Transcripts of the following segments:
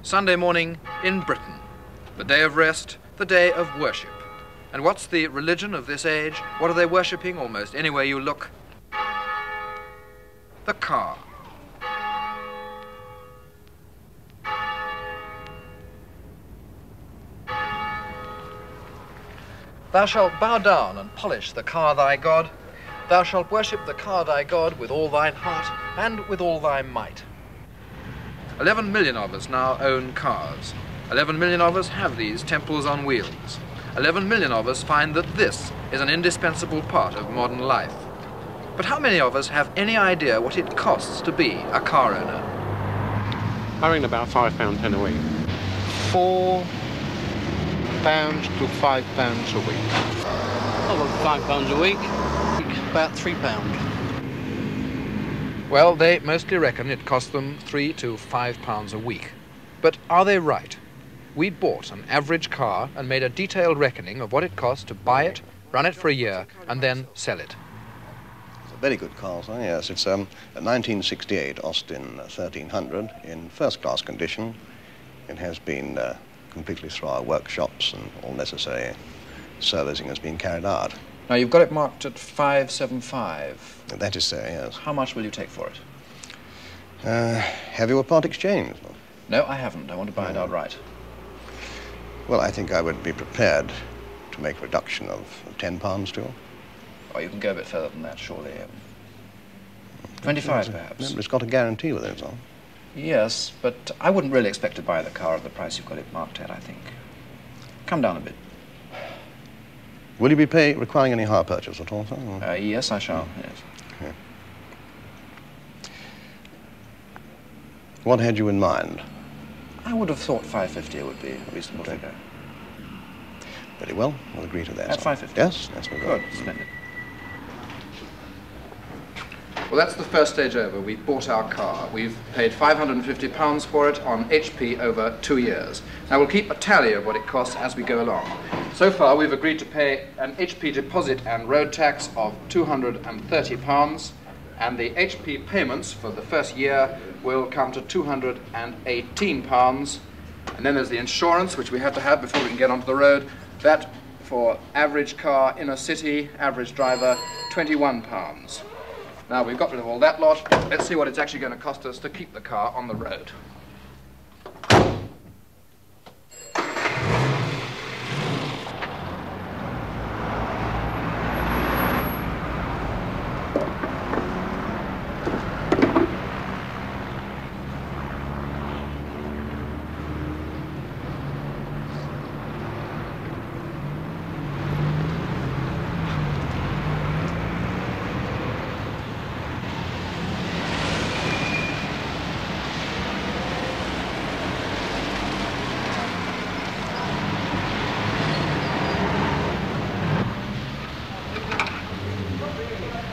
Sunday morning in Britain, the day of rest, the day of worship. And what's the religion of this age? What are they worshipping almost anywhere you look? The car. Thou shalt bow down and polish the car thy God. Thou shalt worship the car thy God with all thine heart and with all thy might. 11 million of us now own cars. 11 million of us have these temples on wheels. 11 million of us find that this is an indispensable part of modern life. But how many of us have any idea what it costs to be a car owner? I reckon about £5.10 a week. £4 to £5 a week. Oh, well, £5 a week. About £3. Well, they mostly reckon it costs them £3 to £5 a week. But are they right? We bought an average car and made a detailed reckoning of what it costs to buy it, run it for a year, and then sell it. It's a very good car, sir, yes. It's a 1968 Austin 1300 in first-class condition. It has been completely through our workshops and all necessary servicing has been carried out. Now, you've got it marked at 575. That is so, yes. How much will you take for it? Have you a part exchange? No, I haven't. I want to buy it outright. Well, I think I would be prepared to make a reduction of £10 to you. Oh, you can go a bit further than that, surely. 25, perhaps. No, but it's got a guarantee with it, so. Yes, but I wouldn't really expect to buy the car at the price you've got it marked at, I think. Come down a bit. Will you be requiring any hire purchase at all, sir? Yes, I shall, yes. Okay. What had you in mind? I would have thought 550 would be a reasonable figure. Very well, we'll agree to that. At 550? Yes, that's good. Good, splendid. Well, that's the first stage over. We've bought our car. We've paid £550 for it on HP over 2 years. Now, we'll keep a tally of what it costs as we go along. So far, we've agreed to pay an HP deposit and road tax of £230, and the HP payments for the first year will come to £218. And then there's the insurance, which we have to have before we can get onto the road. That, for average car, inner city, average driver, £21. Now, we've got rid of all that lot. Let's see what it's actually going to cost us to keep the car on the road.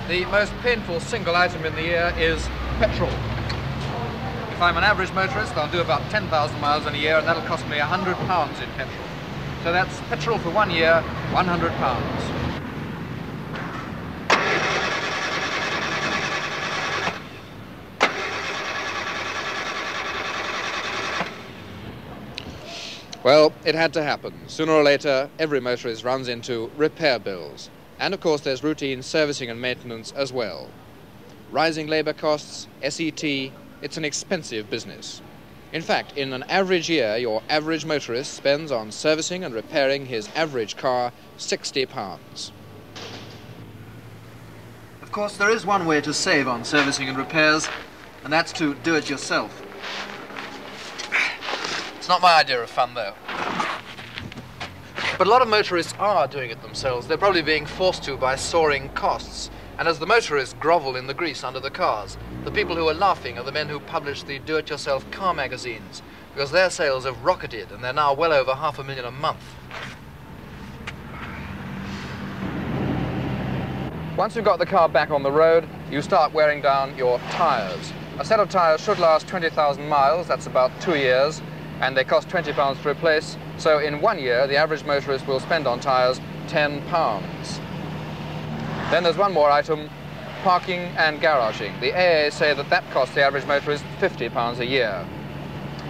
The most painful single item in the year is petrol. If I'm an average motorist, I'll do about 10,000 miles in a year, and that'll cost me £100 in petrol. So that's petrol for 1 year, £100. Well, it had to happen. Sooner or later, every motorist runs into repair bills. And of course, there's routine servicing and maintenance as well. Rising labor costs, SET, it's an expensive business. In fact, in an average year, your average motorist spends on servicing and repairing his average car £60. Of course, there is one way to save on servicing and repairs, and that's to do it yourself. It's not my idea of fun, though. But a lot of motorists are doing it themselves. They're probably being forced to by soaring costs. And as the motorists grovel in the grease under the cars, the people who are laughing are the men who publish the do-it-yourself car magazines, because their sales have rocketed and they're now well over 500,000 a month. Once you've got the car back on the road, you start wearing down your tyres. A set of tyres should last 20,000 miles, that's about 2 years, and they cost £20 to replace. So in 1 year, the average motorist will spend on tyres £10. Then there's one more item, parking and garaging. The AA say that that costs the average motorist £50 a year.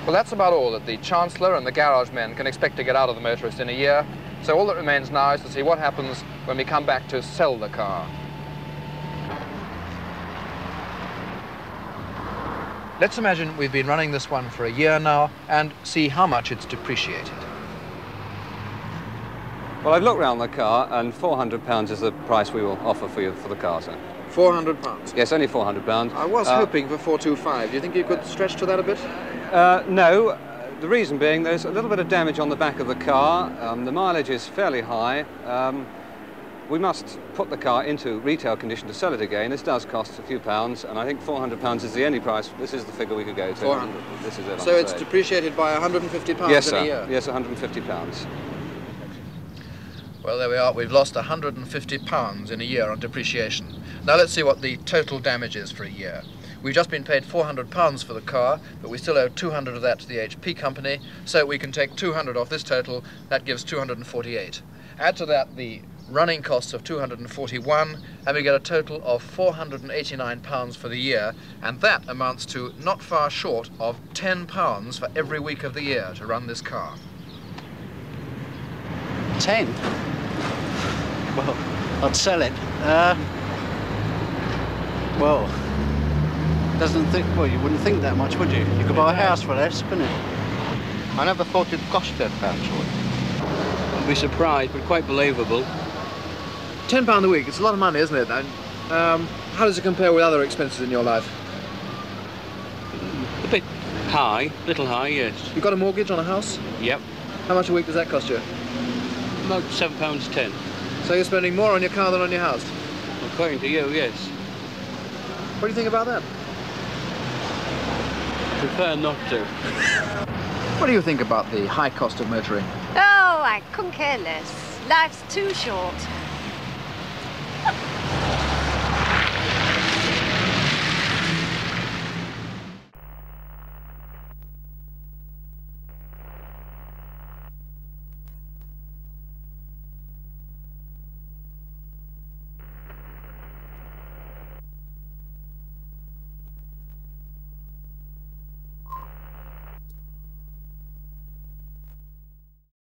Well, that's about all that the Chancellor and the garage men can expect to get out of the motorist in a year. So all that remains now is to see what happens when we come back to sell the car. Let's imagine we've been running this one for a year now and see how much it's depreciated. Well, I've looked round the car, and £400 is the price we will offer for you for the car, sir. £400? Yes, only £400. I was hoping for 425. Do you think you could stretch to that a bit? No. The reason being there's a little bit of damage on the back of the car. The mileage is fairly high. We must put the car into retail condition to sell it again. This does cost a few pounds, and I think £400 is the only price. This is the figure we could go to. 400. This is it. So it's depreciated by £150 yes, in sir. a year? Yes, £150. Well, there we are. We've lost £150 in a year on depreciation. Now let's see what the total damage is for a year. We've just been paid £400 for the car, but we still owe 200 of that to the HP company, so we can take 200 off this total. That gives 248. Add to that the running costs of 241, and we get a total of £489 for the year, and that amounts to not far short of £10 for every week of the year to run this car. 10? Well, I'd sell it. Well, well, you wouldn't think that much, would you? You could buy a house for less, couldn't you? I never thought it'd cost £10 a week. I'd be surprised, but quite believable. £10 a week, it's a lot of money, isn't it? And, how does it compare with other expenses in your life? A bit high, little high, yes. You've got a mortgage on a house? Yep. How much a week does that cost you? About £7.10. So you're spending more on your car than on your house? According to you, yes. What do you think about that? Prefer not to. What do you think about the high cost of motoring? Oh, I couldn't care less. Life's too short.